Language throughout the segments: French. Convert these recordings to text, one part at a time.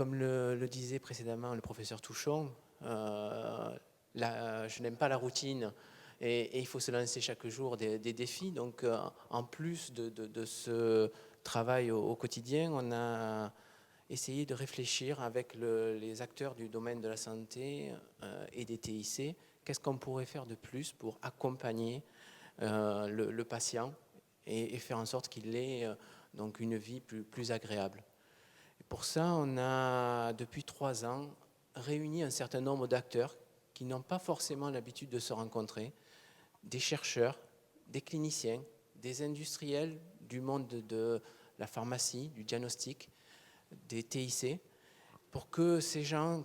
comme le disait précédemment le professeur Touchon, je n'aime pas la routine et il faut se lancer chaque jour des défis. Donc, en plus de ce travail au quotidien, on a essayé de réfléchir avec les acteurs du domaine de la santé et des TIC, qu'est-ce qu'on pourrait faire de plus pour accompagner le patient et faire en sorte qu'il ait donc une vie plus agréable. Et pour ça, on a, depuis 3 ans, réuni un certain nombre d'acteurs qui n'ont pas forcément l'habitude de se rencontrer, des chercheurs, des cliniciens, des industriels du monde de la pharmacie, du diagnostic, des TIC, pour que ces gens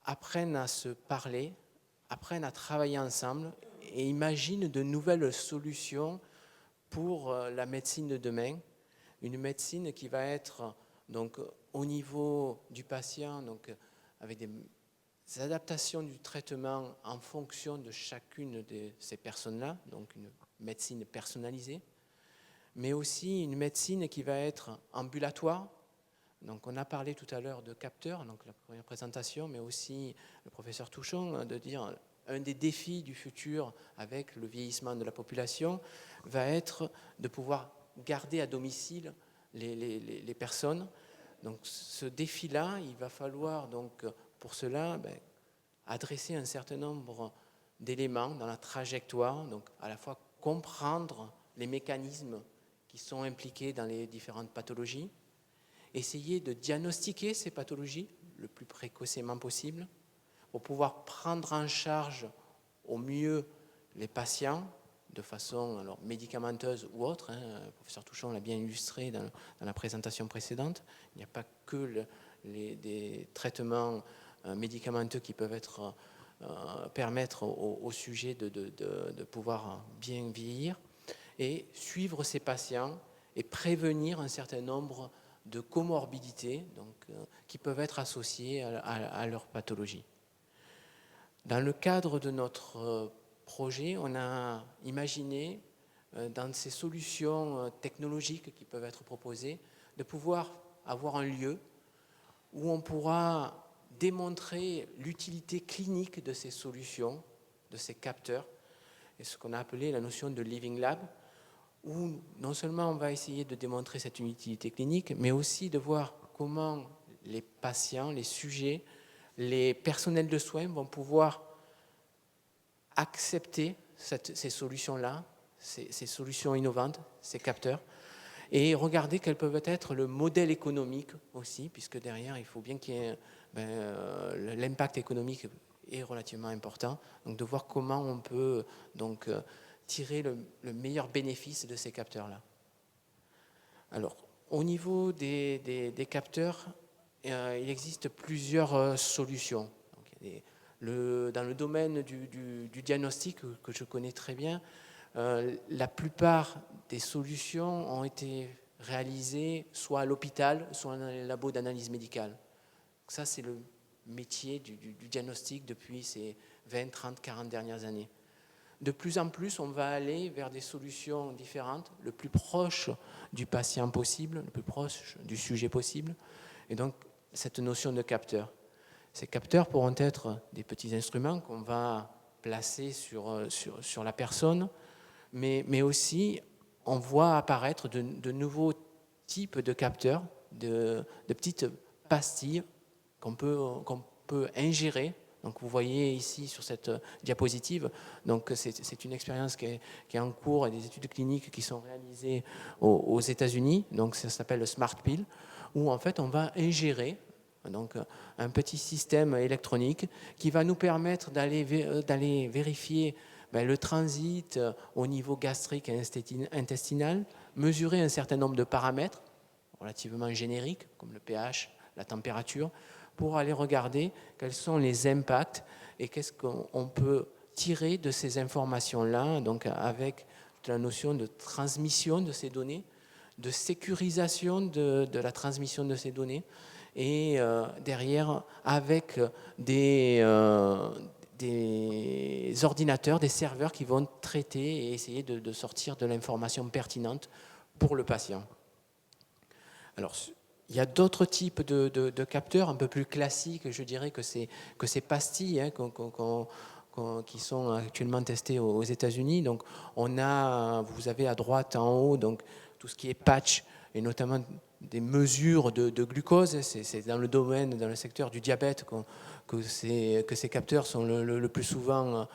apprennent à se parler, apprennent à travailler ensemble et imaginent de nouvelles solutions pour la médecine de demain, une médecine qui va être donc au niveau du patient, donc avec des adaptations du traitement en fonction de chacune de ces personnes-là, donc une médecine personnalisée, mais aussi une médecine qui va être ambulatoire. Donc on a parlé tout à l'heure de capteurs, donc la première présentation, mais aussi le professeur Touchon, de dire un des défis du futur avec le vieillissement de la population va être de pouvoir garder à domicile les personnes. Donc ce défi-là, il va falloir donc pour cela adresser un certain nombre d'éléments dans la trajectoire, donc à la fois comprendre les mécanismes qui sont impliqués dans les différentes pathologies, essayer de diagnostiquer ces pathologies le plus précocement possible pour pouvoir prendre en charge au mieux les patients de façon médicamenteuse ou autre. Le professeur Touchon l'a bien illustré dans la présentation précédente. Il n'y a pas que des traitements médicamenteux qui peuvent permettre au sujet de pouvoir bien vieillir et suivre ces patients et prévenir un certain nombre de comorbidités qui peuvent être associées à leur pathologie. Dans le cadre de notre projet, on a imaginé, dans ces solutions technologiques qui peuvent être proposées, de pouvoir avoir un lieu où on pourra démontrer l'utilité clinique de ces solutions, de ces capteurs, et ce qu'on a appelé la notion de Living Lab, où non seulement on va essayer de démontrer cette utilité clinique, mais aussi de voir comment les patients, les sujets, les personnels de soins vont pouvoir accepter ces solutions-là, ces solutions innovantes, ces capteurs, et regarder quels peuvent être le modèle économique aussi, puisque derrière, il faut bien qu'il y ait l'impact économique est relativement important, donc de voir comment on peut tirer le meilleur bénéfice de ces capteurs-là. Alors, au niveau des capteurs, il existe plusieurs solutions. Donc, dans le domaine du diagnostic, que je connais très bien, la plupart des solutions ont été réalisées soit à l'hôpital, soit dans les labos d'analyse médicale. Ça, c'est le métier du diagnostic depuis ces 20, 30, 40 dernières années. De plus en plus, on va aller vers des solutions différentes, le plus proche du patient possible, le plus proche du sujet possible. Et donc, cette notion de capteur. Ces capteurs pourront être des petits instruments qu'on va placer sur la personne, mais aussi, on voit apparaître de nouveaux types de capteurs, de petites pastilles qu'on peut ingérer. Donc vous voyez ici sur cette diapositive, donc c'est une expérience qui est en cours et des études cliniques qui sont réalisées aux États-Unis. Donc ça s'appelle le Smart Pill, où en fait on va ingérer donc un petit système électronique qui va nous permettre d'aller vérifier le transit au niveau gastrique et intestinal, mesurer un certain nombre de paramètres relativement génériques comme le pH, la température, pour aller regarder quels sont les impacts et qu'est-ce qu'on peut tirer de ces informations-là, donc avec la notion de transmission de ces données, de sécurisation de la transmission de ces données, et derrière avec des ordinateurs, des serveurs qui vont traiter et essayer de sortir de l'information pertinente pour le patient. Alors, Il y a d'autres types de capteurs un peu plus classiques, je dirais que ces pastilles hein, qui sont actuellement testées aux États-Unis. Donc, vous avez à droite en haut donc, tout ce qui est patch et notamment des mesures de glucose. C'est dans le domaine, dans le secteur du diabète que ces capteurs sont le plus souvent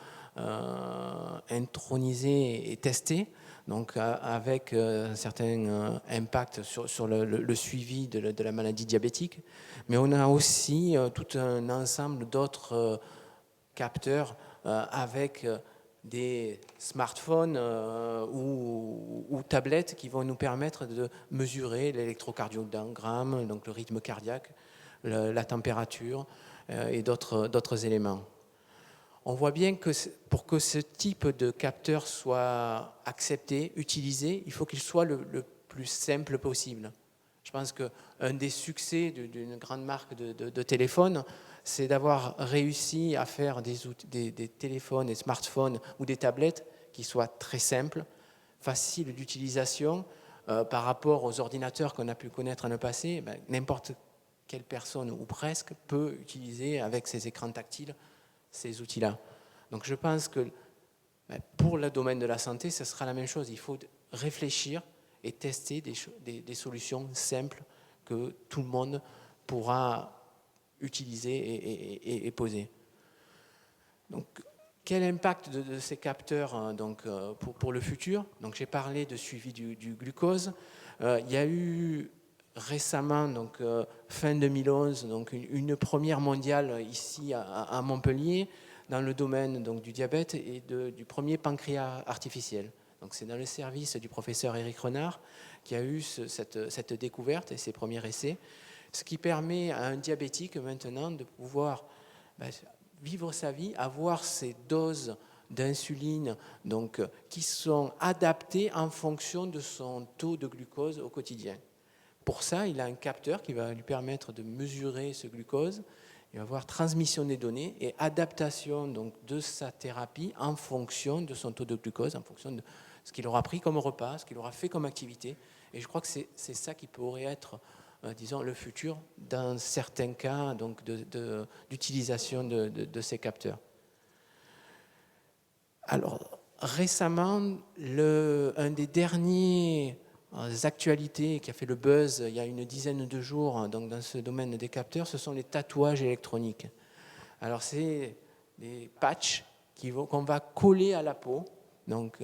intronisés et testés. Donc avec un certain impact sur le suivi de la maladie diabétique. Mais on a aussi tout un ensemble d'autres capteurs avec des smartphones ou tablettes qui vont nous permettre de mesurer l'électrocardiogramme, donc le rythme cardiaque, la température et d'autres éléments. On voit bien que pour que ce type de capteur soit accepté, utilisé, il faut qu'il soit le plus simple possible. Je pense qu'un des succès d'une grande marque de téléphone, c'est d'avoir réussi à faire des téléphones, des smartphones ou des tablettes qui soient très simples, faciles d'utilisation par rapport aux ordinateurs qu'on a pu connaître dans le passé. N'importe quelle personne ou presque peut utiliser avec ses écrans tactiles ces outils-là. Donc je pense que pour le domaine de la santé, ce sera la même chose. Il faut réfléchir et tester des solutions simples que tout le monde pourra utiliser et poser. Donc, quel impact de ces capteurs donc, pour le futur? Donc, j'ai parlé de suivi du glucose. Il y a eu récemment, donc, fin 2011, donc une première mondiale ici à Montpellier dans le domaine donc, du diabète et du premier pancréas artificiel. Donc, c'est dans le service du professeur Éric Renard qui a eu cette découverte et ses premiers essais, ce qui permet à un diabétique maintenant de pouvoir vivre sa vie, avoir ses doses d'insuline donc, qui sont adaptées en fonction de son taux de glucose au quotidien. Pour ça, il a un capteur qui va lui permettre de mesurer ce glucose. Il va avoir transmission des données et adaptation donc, de sa thérapie en fonction de son taux de glucose, en fonction de ce qu'il aura pris comme repas, ce qu'il aura fait comme activité. Et je crois que c'est ça qui pourrait être, disons, le futur dans certains cas donc, d'utilisation de ces capteurs. Alors, récemment, un des derniers actualités qui a fait le buzz il y a une dizaine de jours donc dans ce domaine des capteurs, ce sont les tatouages électroniques. Alors c'est des patchs qu'on va coller à la peau donc,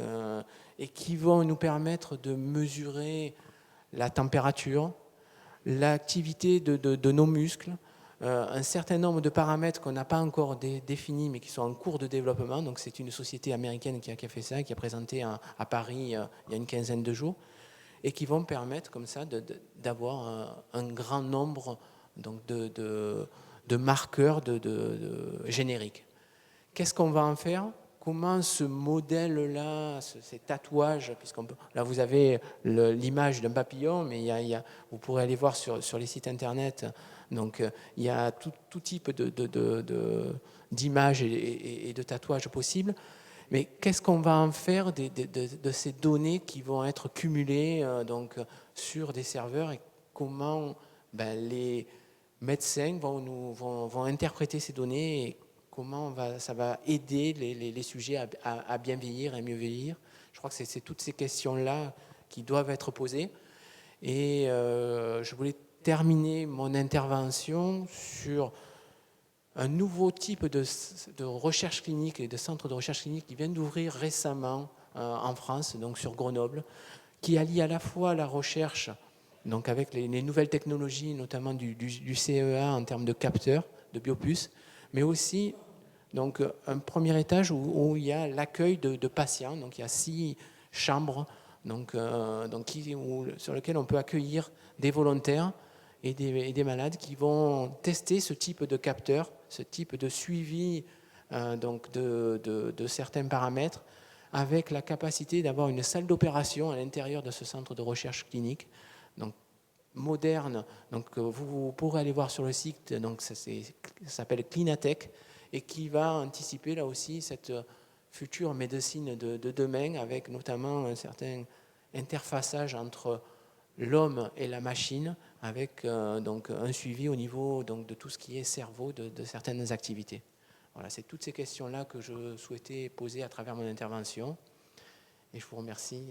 et qui vont nous permettre de mesurer la température, l'activité de nos muscles, un certain nombre de paramètres qu'on n'a pas encore définis mais qui sont en cours de développement. Donc c'est une société américaine qui a fait ça, qui a présenté à Paris il y a une quinzaine de jours, et qui vont permettre comme ça d'avoir un grand nombre donc, de marqueurs génériques. Qu'est-ce qu'on va en faire? Comment ce modèle-là, ces tatouages, là vous avez l'image d'un papillon, mais vous pourrez aller voir sur les sites internet, donc il y a tout type d'images et de tatouages possibles. Mais qu'est-ce qu'on va en faire de ces données qui vont être cumulées donc, sur des serveurs et comment les médecins vont interpréter ces données et comment ça va aider les sujets à bien vieillir et mieux vieillir. Je crois que c'est toutes ces questions-là qui doivent être posées. Et je voulais terminer mon intervention sur un nouveau type de recherche clinique et de centre de recherche clinique qui vient d'ouvrir récemment en France, donc sur Grenoble, qui allie à la fois la recherche donc avec les nouvelles technologies, notamment du CEA en termes de capteurs, de biopuces, mais aussi donc, un premier étage où il y a l'accueil de patients. Donc il y a 6 chambres sur lesquelles on peut accueillir des volontaires et des malades qui vont tester ce type de capteurs, ce type de suivi donc de certains paramètres, avec la capacité d'avoir une salle d'opération à l'intérieur de ce centre de recherche clinique, donc moderne. Donc vous pourrez aller voir sur le site, donc ça s'appelle Clinatech, et qui va anticiper là aussi cette future médecine de demain, avec notamment un certain interfaçage entre l'homme et la machine, avec donc un suivi au niveau donc, de tout ce qui est cerveau de certaines activités. Voilà, c'est toutes ces questions-là que je souhaitais poser à travers mon intervention. Et je vous remercie.